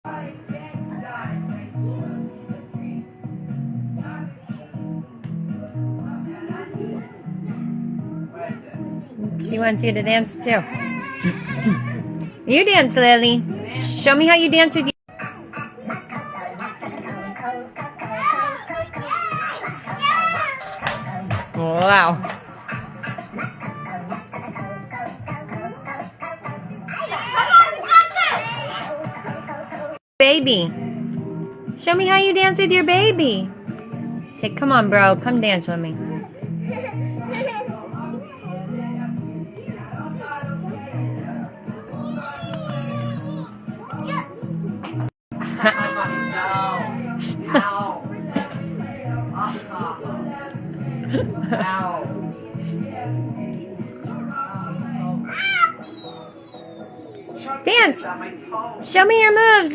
She wants you to dance too. You dance, Lily. Show me how you dance with you. Wow. Baby. Show me how you dance with your baby. Say, come on, bro. Come dance with me. Dance. Show me your moves.